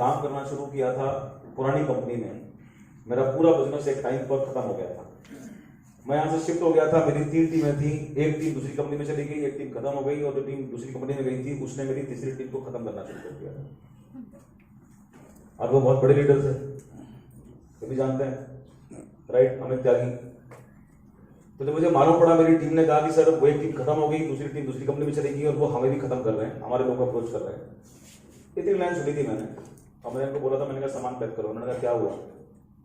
काम करना शुरू किया था पुरानी कंपनी में, मेरा पूरा बिजनेस एक टाइम पर खत्म हो गया था। मैं यहाँ से शिफ्ट हो गया था, मेरी 3 टीमें थी, एक टीम दूसरी कंपनी में चली गई, एक टीम खत्म हो गई, और जो टीम दूसरी कंपनी में गई थी उसने मेरी तीसरी टीम को खत्म करना शुरू कर दिया था। और वो बहुत बड़े लीडर थे, वो भी जानते हैं, राइट, अमित त्यागी। तो जब मुझे मालूम पड़ा, मेरी टीम ने कहा कि सर वो एक टीम खत्म हो गई, दूसरी टीम दूसरी कंपनी में चलेगी और वो हमें भी खत्म कर रहे हैं, हमारे लोग अप्रोच कर रहे हैं। इतनी लाइन सुनी थी मैंने, और मैंने उनको बोला था, मैंने कहा सामान पैक करो। उन्होंने कहा क्या हुआ?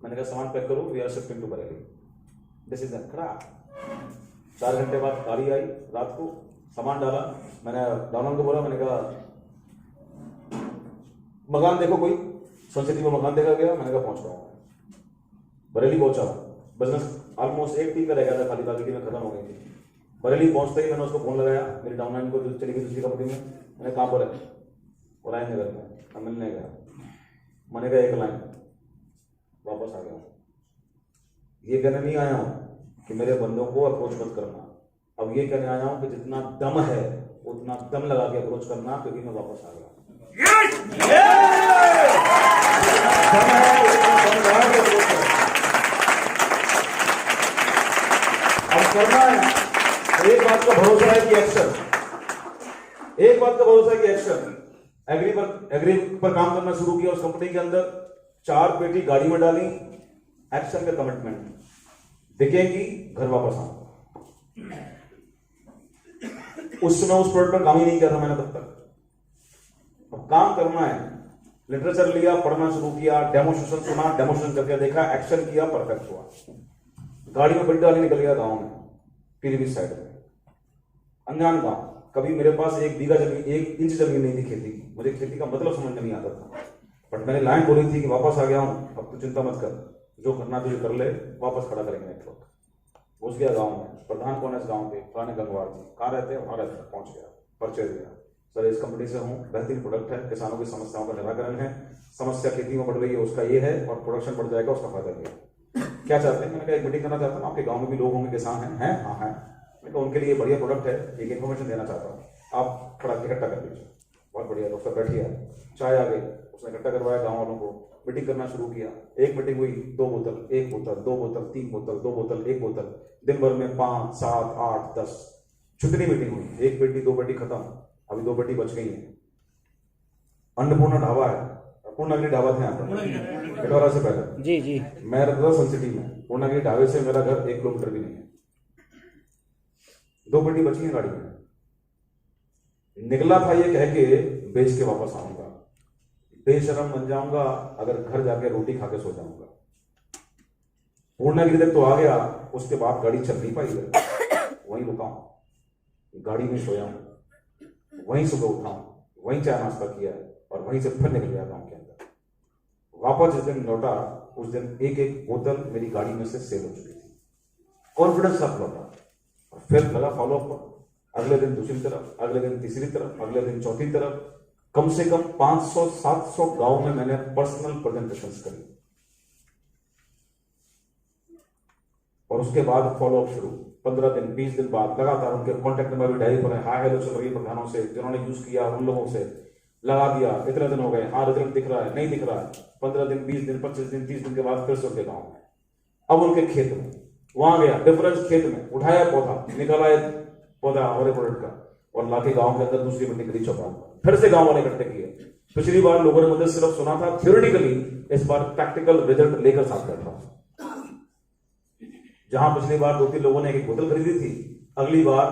मैंने कहा सामान पैक करो, we are shifting to Bareilly. Decision खड़ा। 4 घंटे बाद गाड़ी आई, रात को सामान डाला। मैंने डाउन को बोला, मैंने कहा मकान देखो, कोई सन सिटी में मकान देखा गया? मैंने कहा पहुंच रहा हूँ, बरेली पहुंचा। बिजनेस ऑलमोस्ट एक टीम का रह गया था, खाली बाकी टीमें खत्म हो गई थी। बरेली पहुंचते ही मैंने उसको फोन लगाया, मेरी डाउनलाइन को चली गई दूसरी कंपनी में। मैंने कहाँ पर है? रायन नगर में। मैं मिलने गया, मैंने कहा एक लाइन, वापस आ गया। ये कहने नहीं आया हूं कि मेरे बंदों को अप्रोच मत करना, अब ये कहने आया हूं कि जितना दम है उतना दम लगा के अप्रोच करना, क्योंकि मैं वापस आ गया। अब करना है, एक बात का भरोसा है कि एक्शन, एक बात का भरोसा है कि एक्शन। एग्री पर काम करना शुरू किया उस कंपनी के अंदर, 4 पेटी गाड़ी में डाली, एक्शन का कमिटमेंट, दिखेगी घर वापस आऊंगा। उस समय उस प्रोडक्ट पर काम ही नहीं किया था मैंने तब तक। अब काम करना है, लिटरेचर लिया, पढ़ना शुरू किया, डेमोस्ट्रेशन सुना, डेमोस्ट्रेशन करके देखा, एक्शन किया, परफेक्ट हुआ। गाड़ी में पेटी डाली, निकल गया गांव में, पीलीभीत साइड में, अनजान गांव। कभी मेरे पास 1 बीघा जमीन, 1 इंच जमीन नहीं थी खेती की, मुझे खेती का मतलब समझ नहीं आता था। बट मैंने लाइन बोली थी कि वापस आ गया हूं, अब तू चिंता मत कर, जो करना तुझे कर ले, वापस खड़ा करेंगे नेटवर्क। घुस गया गांव में, प्रधान कौन है इस गांव के? पुराने गंगवार जी। कहाँ रहते हैं? वहां रहते हैं। पहुंच गया, परिचय दिया, सर इस कंपनी से हूँ, बेहतरीन प्रोडक्ट है, किसानों की समस्याओं का निराकरण है, समस्या खेती में बढ़ रही है उसका ये है, और प्रोडक्शन बढ़ जाएगा उसका फायदा ये है। क्या चाहते हैं? मैंने कहा एक मीटिंग करना चाहता हूँ, आपके गाँव में भी लोग होंगे किसान हैं? हाँ है। मैंने कहा उनके लिए बढ़िया प्रोडक्ट है, एक इन्फॉर्मेशन देना चाहता हूँ, आप थोड़ा इकट्ठा कर लीजिए। बहुत बढ़िया, डॉक्टर बैठिए, चाय आ गई, उसने इकट्ठा करवाया गाँव वालों को, मीटिंग करना शुरू किया। एक मीटिंग हुई, 2 बोतल, 1 बोतल, 2 बोतल, 3 बोतल, 2 बोतल, 1 बोतल, दिन भर में 5, 7, 8, 10 छुट्टी मीटिंग हुई। 1 पेटी 2 पेटी खत्म, अभी 2 पेटी बच गई है। अन्नपूर्णा ढाबा है, पूर्णागिरी ढाबा था यहाँ पर कटोरा से पहले, जी जी, मैं रहता था सन सिटी में। पूर्णागिरी ढाबे से मेरा घर 1 किलोमीटर भी नहीं है। 2 पेटी बची है गाड़ी में। निकला था ये कह के बेच के वापस आऊंगा, बेशरम बन जाऊंगा अगर घर जाके रोटी खा के सो जाऊंगा। पूर्णागिरी तक तो आ गया, उसके बाद गाड़ी चल नहीं पाई, वहीं रुका हूं, गाड़ी में सोया हूं, वहीं सुबह उठा हूं, वहीं चाय नाश्ता किया और वहीं से फिर निकल गया गांव के अंदर। वापस जिस दिन लौटा, उस दिन 1-1 बोतल मेरी गाड़ी में से सेल हो चुकी थी। कॉन्फिडेंस सब लौटा, और फिर लगा फॉलो अप। अगले दिन दूसरी तरफ, अगले दिन तीसरी तरफ, अगले दिन चौथी तरफ, कम से कम 500-700 गांव में मैंने पर्सनल प्रेजेंटेशंस करी। और उसके बाद फॉलो अप शुरू। 15 दिन 20 दिन बाद लगातार उनके कॉन्टेक्ट नंबर भी डायरी पर है, हाय हेलो चल रही है प्रधानों से, जिन्होंने यूज किया उन लोगों से लगा दिया। इतने दिन हो गए, हाँ रिजल्ट दिख रहा है, नहीं दिख रहा है। 15 दिन 20 दिन 25 दिन 30 दिन के बाद फिर से उनके गाँव में, अब उनके खेत में, वहां गया डिफरेंस खेत में, उठाया पौधा, निकाला पौधा हमारे प्रोडक्ट का, और लाके गांव के अंदर दूसरी मीटिंग करी चौपा। फिर से गांव वाले इकट्ठे किए। पिछली बार लोगों ने मुझे सिर्फ सुना था थियोरेटिकली, इस बार प्रैक्टिकल रिजल्ट लेकर साथ बैठा हूं। जहां पिछली बार 2-3 लोगों ने 1 बोतल खरीदी थी, अगली बार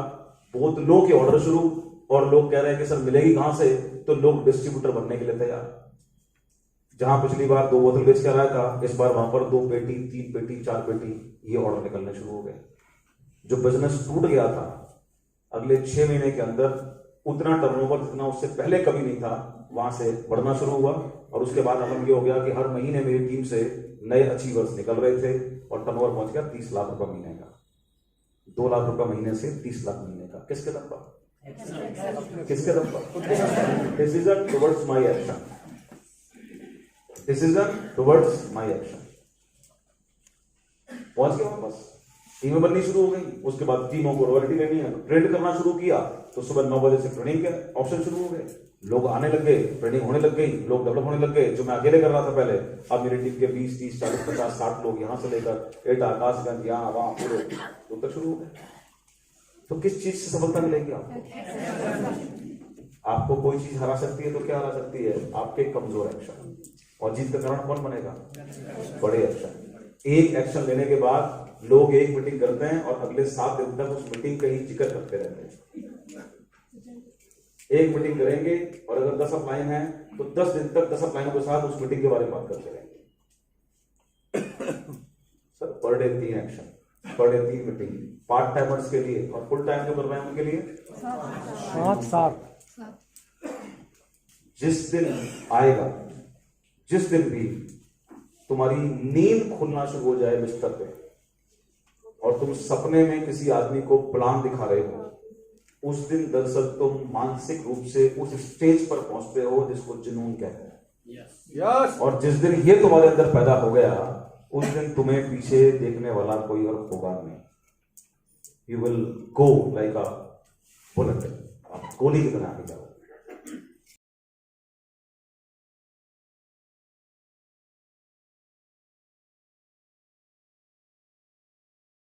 बोतलों के ऑर्डर शुरू, और लोग कह रहे हैं कि सर मिलेगी कहां से, तो लोग डिस्ट्रीब्यूटर बनने के लिए तैयार। जहां पिछली बार 2 बोतल बेच कर आया था, इस बार वहां पर 2 पेटी, 3 पेटी, 4 पेटी, ये ऑर्डर निकलने शुरू हो गए। जो बिजनेस टूट गया था, अगले 6 महीने के अंदर उतना टर्नओवर जितना उससे पहले कभी नहीं था, वहां से बढ़ना शुरू हुआ। और उसके बाद अमल ये हो गया कि हर महीने मेरी टीम से नए अचीवर्स निकल रहे थे, और टर्नओवर पहुंच गया 30 लाख रुपए महीने का। 2 लाख रुपए महीने से 30 लाख महीने का। किसके दम पर? किसके दम पर? Decision towards my action, decision towards my action. पहुंच गया वापस। टीमें बननी शुरू हो गई। उसके बाद टीमों को रॉयल्टी लेनी है, ट्रेड करना शुरू किया, तो सुबह 9 बजे से ट्रेनिंग के ऑप्शन शुरू हो गए, लोग आने लग गए, ट्रेनिंग होने लग गई, लोग डेवलप होने लग गए। जो मैं अकेले कर रहा था पहले, अब मेरी टीम के 20, 30, 40, 50, 60 लोग यहाँ से लेकर एटा, आकाशगंज, यहाँ वहां पूरे दूर तक शुरू हो गए। तो किस चीज से सफलता मिलेगी आपको? कोई चीज हरा सकती है तो क्या हरा सकती है? आपके कमजोर एक्शन। और जीत का कारण कौन बनेगा? बड़े एक्शन। एक एक्शन लेने के बाद लोग एक मीटिंग करते हैं और अगले 7 दिन तक उस मीटिंग का ही जिक्र करते रहते हैं। एक मीटिंग करेंगे और अगर 10 अपलाइन है तो 10 दिन तक 10 अपलाइनों के साथ उस मीटिंग के बारे में बात करते रहेंगे। Sir per day 3 action, per day 3 meeting, part timers के लिए और फुल टाइम जो कर रहे हैं उनके लिए 7। जिस दिन आएगा, जिस दिन भी तुम्हारी नींद खुलना शुरू हो जाए बिस्तर पे और तुम सपने में किसी आदमी को प्लान दिखा रहे हो, उस दिन दरअसल तुम मानसिक रूप से उस स्टेज पर पहुंचते हो जिसको जुनून कहते हैं। यस। और जिस दिन ये तुम्हारे अंदर पैदा हो गया, उस दिन तुम्हें पीछे देखने वाला कोई और होगा नहीं। You will go like a bullet, आप गोली की तरह आगे जाओ।